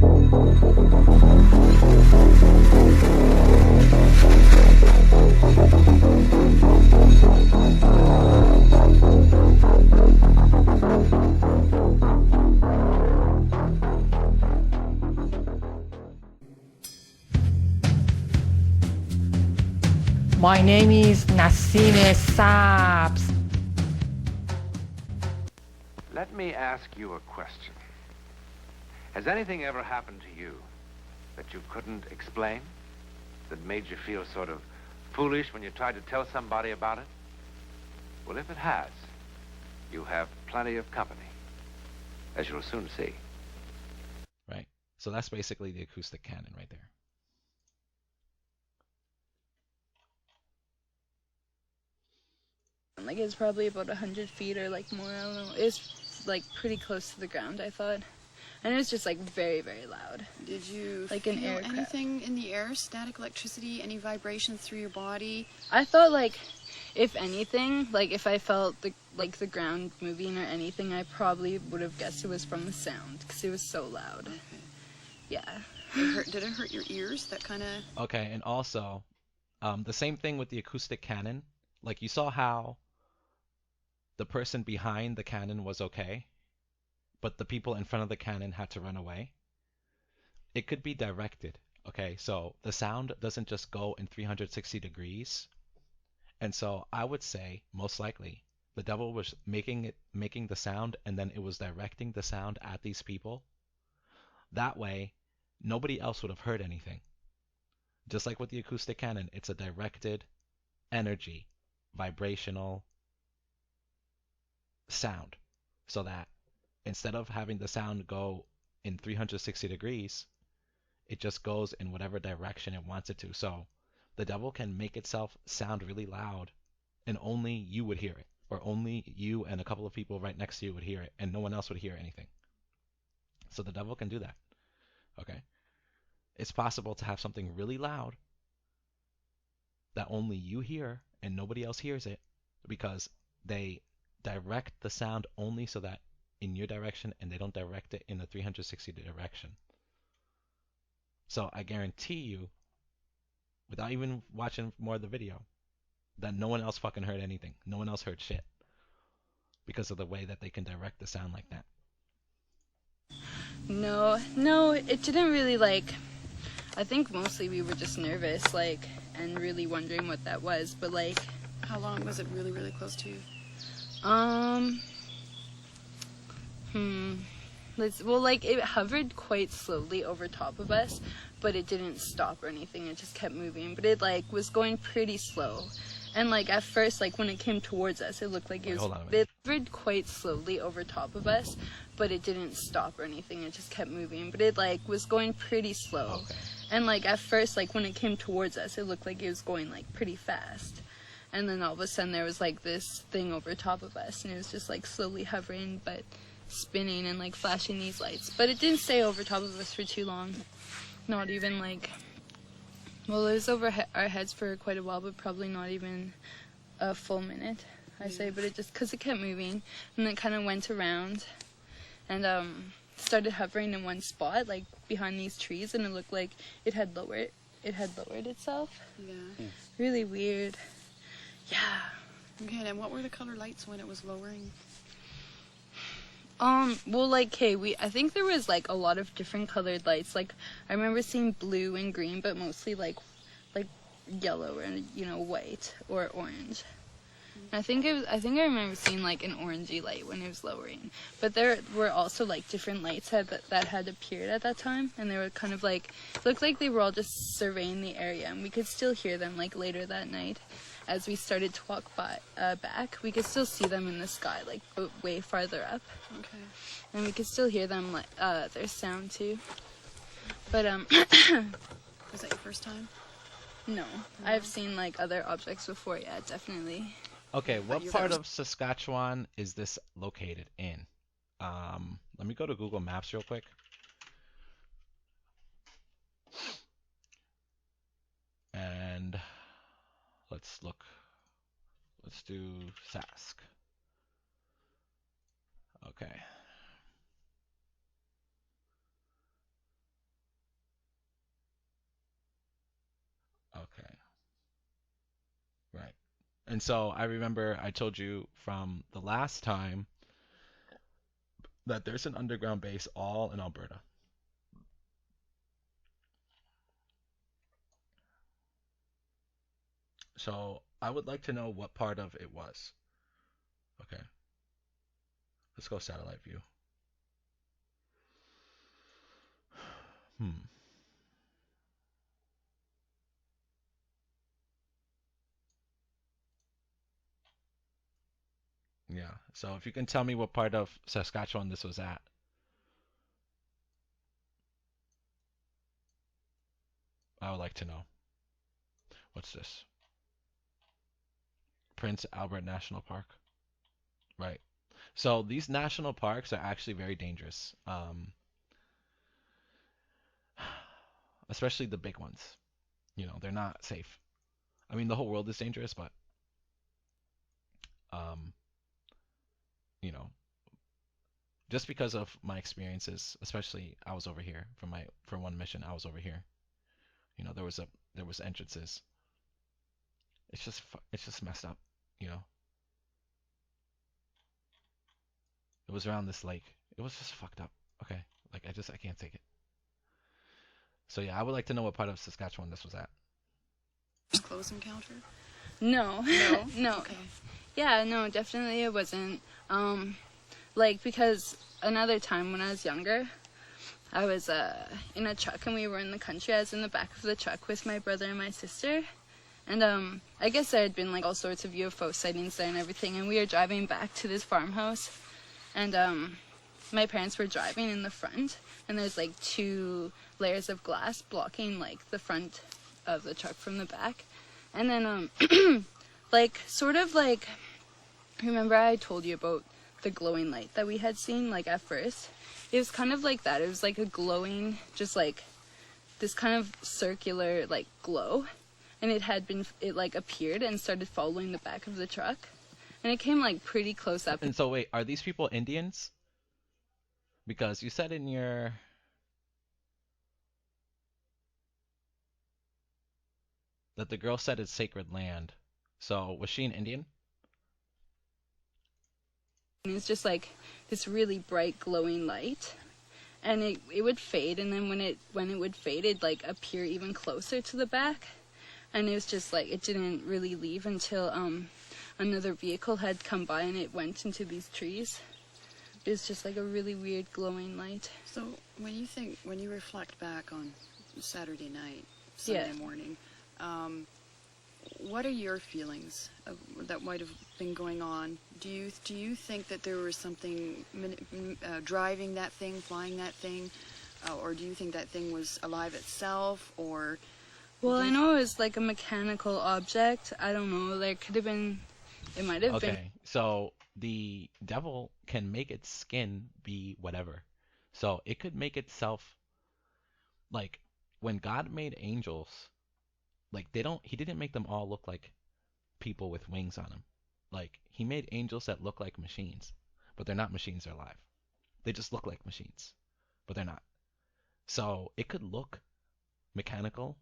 My name is Nassine Saps. Let me ask you a question. Has anything ever happened to you that you couldn't explain? That made you feel sort of foolish when you tried to tell somebody about it? Well, if it has, you have plenty of company, as you'll soon see. Right. So that's basically the acoustic cannon right there. Like it's probably about 100 feet or like more, I don't know. It's like pretty close to the ground, I thought. And it was just like very, very loud. Did you like feel an aircraft. anything in the air? Static electricity? Any vibrations through your body? I thought like, if anything, like if I felt the ground moving or anything, I probably would have guessed it was from the sound because it was so loud. Okay. Yeah. Did it hurt your ears? That kind of... Okay, and also, the same thing with the acoustic cannon. Like you saw how the person behind the cannon was okay, but the people in front of the cannon had to run away. It could be directed, okay? So the sound doesn't just go in 360 degrees. And so I would say, most likely, the devil was making the sound, and then it was directing the sound at these people. That way, nobody else would have heard anything. Just like with the acoustic cannon, it's a directed energy, vibrational sound, so that instead of having the sound go in 360 degrees, it just goes in whatever direction it wants it to. So the devil can make itself sound really loud, and only you would hear it, or only you and a couple of people right next to you would hear it, and no one else would hear anything. So the devil can do that. Okay? It's possible to have something really loud that only you hear and nobody else hears it, because they direct the sound only so that in your direction, and they don't direct it in the 360 direction. So I guarantee you, without even watching more of the video, that no one else fucking heard anything. No one else heard shit, because of the way that they can direct the sound like that. No, it didn't really like, I think mostly we were just nervous, like, and really wondering what that was, but like... How long was it really, really close to you? Well, like, it hovered quite slowly over top of us, but it didn't stop or anything, it just kept moving, but it, like, was going pretty slow. And, like, at first, like, when it came towards us, it looked like it hovered quite slowly over top of us, but it didn't stop or anything, it just kept moving, but it, like, was going pretty slow. Okay. And, like, at first, like, when it came towards us, it looked like it was going, like, pretty fast. And then all of a sudden there was, like, this thing over top of us, and it was just, like, slowly hovering, but spinning and, like, flashing these lights. But it didn't stay over top of us for too long. Not even, like... Well, it was over our heads for quite a while, but probably not even a full minute, I say. But it just... Because it kept moving, and it kind of went around, and, started hovering in one spot, like, behind these trees, and it looked like it had lowered itself. Yeah. Really weird. Yeah. Okay, and what were the color lights when it was lowering? Well, like, hey, I think there was, like, a lot of different colored lights. Like, I remember seeing blue and green, but mostly, like yellow and, you know, white or orange. And I think I remember seeing, like, an orangey light when it was lowering. But there were also, like, different lights that had appeared at that time, and they were kind of, like, looked like they were all just surveying the area, and we could still hear them, like, later that night. As we started to walk back, we could still see them in the sky, like, way farther up. Okay. And we could still hear them, like, their sound, too. But, Was that your first time? no. I've seen, like, other objects before, yeah, definitely. Okay, what part of Saskatchewan is this located in? Let me go to Google Maps real quick. And... let's look. Let's do Sask. Okay. And so I remember I told you from the last time that there's an underground base all in Alberta. So I would like to know what part of it was. Okay. Let's go satellite view. Hmm. Yeah. So if you can tell me what part of Saskatchewan this was at. I would like to know. What's this? Prince Albert National Park. Right. So these national parks are actually very dangerous. Especially the big ones. You know, they're not safe. I mean, the whole world is dangerous, but um, you know, just because of my experiences, especially I was over here for one mission, I was over here. You know, there was entrances. It's just messed up, you know. It was around this lake. It was just fucked up. Okay. Like I can't take it. So yeah, I would like to know what part of Saskatchewan this was at. Close encounter? No. No? No. Okay. Yeah, no, definitely it wasn't. Like, because another time when I was younger, I was in a truck and we were in the country. I was in the back of the truck with my brother and my sister. And I guess there had been like all sorts of UFO sightings there and everything. And we were driving back to this farmhouse. And my parents were driving in the front. And there's like 2 layers of glass blocking like the front of the truck from the back. And then like sort of like, remember I told you about the glowing light that we had seen like at first? It was kind of like that. It was like a glowing, just like this kind of circular like glow. And it like appeared and started following the back of the truck. And it came like pretty close up. And so wait, are these people Indians? Because you said in your that the girl said it's sacred land. So was she an Indian? And it's just like this really bright glowing light. And it would fade, and then when it would fade, it'd like appear even closer to the back. And it was just like it didn't really leave until another vehicle had come by and it went into these trees. It was just like a really weird glowing light. So when you reflect back on Saturday night, Sunday morning, what are your feelings that might have been going on? Do you think that there was something driving that thing, flying that thing, or do you think that thing was alive itself, or? Well, I know it was like a mechanical object. I don't know. There could have been. It might have been. Okay, so the devil can make its skin be whatever. So it could make itself, like when God made angels, like he didn't make them all look like people with wings on them. Like he made angels that look like machines, but they're not machines, they're alive. They just look like machines, but they're not. So it could look mechanical,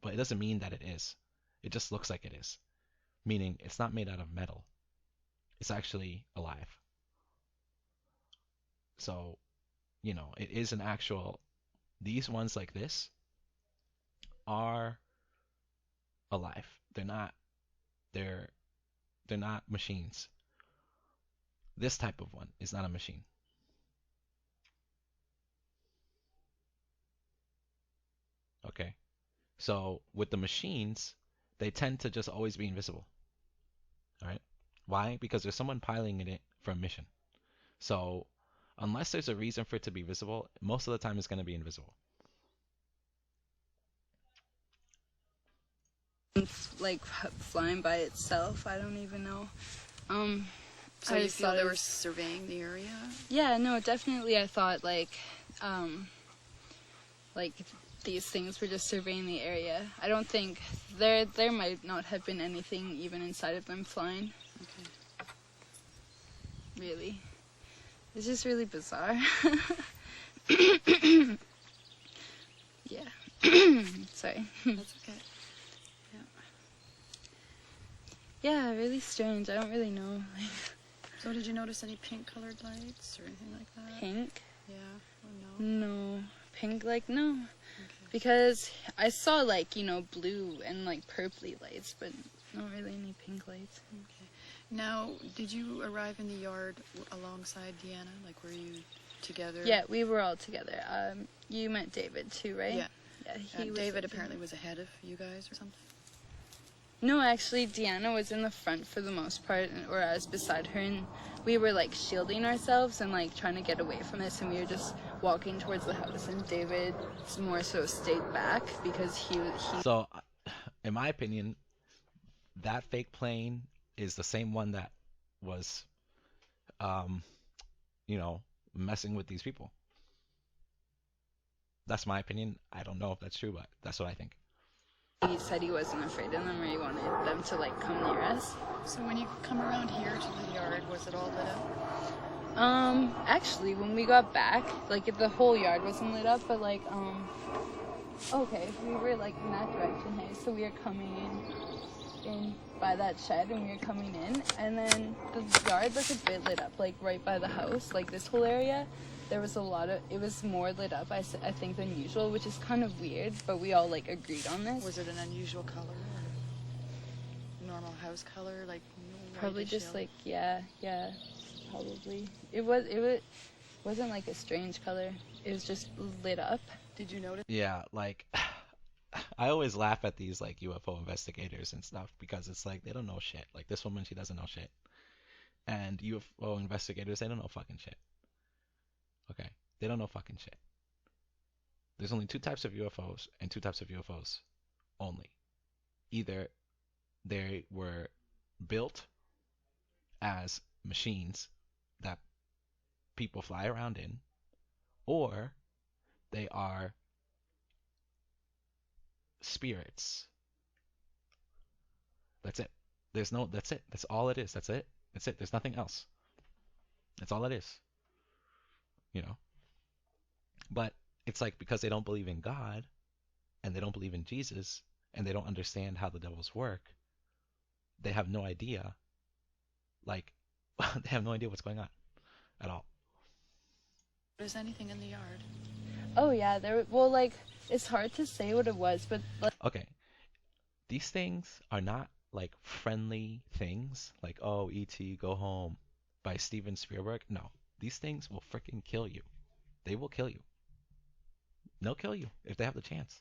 but it doesn't mean that it is. It just looks like it is. Meaning it's not made out of metal. It's actually alive. So, you know, it is an actual, these ones like this are alive. They're not machines. This type of one is not a machine. Okay. So with the machines, they tend to just always be invisible. All right. Why? Because there's someone piloting it for a mission. So unless there's a reason for it to be visible, most of the time it's going to be invisible. Like flying by itself. I don't even know. So I you just feel thought they it were was- surveying the area? Yeah, no, definitely. I thought like these things were just surveying the area. I don't think there might not have been anything even inside of them flying. Okay. Really, it's just really bizarre. Yeah. Sorry. That's okay. Yeah, really strange. I don't really know. So did you notice any pink-colored lights or anything like that? Pink? Yeah, or no? No. Pink, like, no. Okay. Because I saw, like, you know, blue and, like, purpley lights, but not really any pink lights. Okay. Now, did you arrive in the yard alongside Deanna? Like, were you together? Yeah, we were all together. You met David, too, right? Yeah. Yeah, he was David with apparently you. was ahead of you guys or something? No, actually, Deanna was in the front for the most part, or I was beside her, and we were, like, shielding ourselves and, like, trying to get away from this, and we were just walking towards the house, and David more so stayed back because he So, in my opinion, that fake plane is the same one that was, you know, messing with these people. That's my opinion. I don't know if that's true, but that's what I think. he said he wasn't afraid of them or he wanted them to, like, come near us. So when you come around here to the yard, was it all lit up? Actually, when we got back, like, the whole yard wasn't lit up, but, like, okay, we were, like, in that direction, hey, so we were coming in by that shed, and we were coming in, and then the yard was a bit lit up, like, right by the house, like, this whole area, there was a lot of, it was more lit up, I think, than usual, which is kind of weird, but we all, like, agreed on this. Was it an unusual color? Or normal house color? Like, Probably whitish just, yellow? like, yeah, probably. It wasn't, like, a strange color, it was just lit up. Did you notice? Yeah, like I always laugh at these like UFO investigators and stuff because it's like they don't know shit. Like this woman, she doesn't know shit. And UFO investigators, they don't know fucking shit. Okay? They don't know fucking shit. There's only two types of UFOs and two types of UFOs only. Either they were built as machines that people fly around in, or they are spirits. That's it. That's it. That's all it is. That's it. That's it. There's nothing else. That's all it is. You know? But it's like because they don't believe in God and they don't believe in Jesus and they don't understand how the devils work, they have no idea. Like, they have no idea what's going on at all. Is anything in the yard? Oh yeah, well, like, it's hard to say what it was, but like, Okay. These things are not like friendly things like, oh, E.T. Go Home by Steven Spielberg. No. These things will freaking kill you. They will kill you. They'll kill you if they have the chance.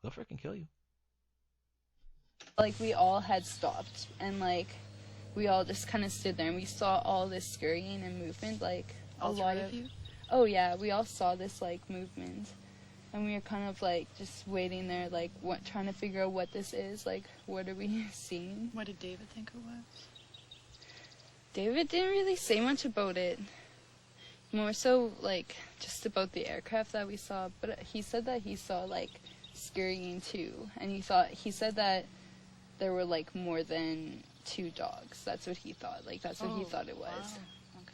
They'll freaking kill you. we all had stopped, and like, we all just kind of stood there, and we saw all this scurrying and movement, like, All a lot three of. of you? Oh yeah, we all saw this like movement, and we were kind of like just waiting there, like, trying to figure out what this is, like, what are we seeing? What did David think it was? David didn't really say much about it. More so, like, just about the aircraft that we saw. But he said that he saw, like, scurrying too. And he said that there were, like, more than 2 dogs. That's what he thought. Like, that's what he thought it was. Wow. Okay.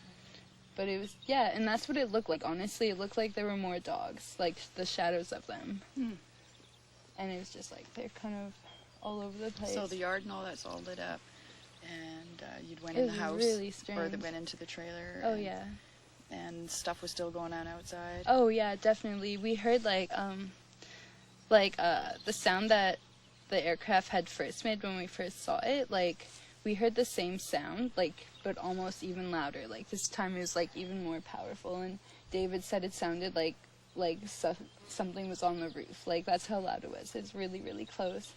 But it was, yeah, and that's what it looked like. Honestly, it looked like there were more dogs. Like, the shadows of them. Hmm. And it was just, like, they're kind of all over the place. So the yard and all that's all lit up, and you'd went It in the was house, really or strange. they went into the trailer. Oh, and, yeah. And stuff was still going on outside. Oh yeah, definitely. We heard the sound that the aircraft had first made when we first saw it. Like, we heard the same sound, like, but almost even louder. Like, this time it was like even more powerful. And David said it sounded like something was on the roof. Like, that's how loud it was. It's really, really close.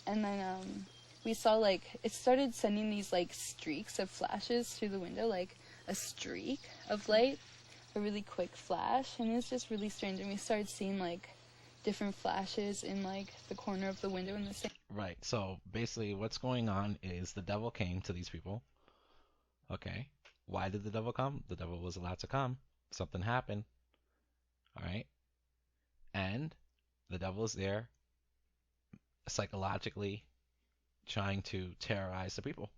And then we saw, like, it started sending these like streaks of flashes through the window, like a streak of light, a really quick flash, and it was just really strange. And we started seeing like different flashes in like the corner of the window in the same. Right. So basically what's going on is the devil came to these people. Okay. Why did the devil come? The devil was allowed to come. Something happened. All right. And the devil is there psychologically trying to terrorize the people.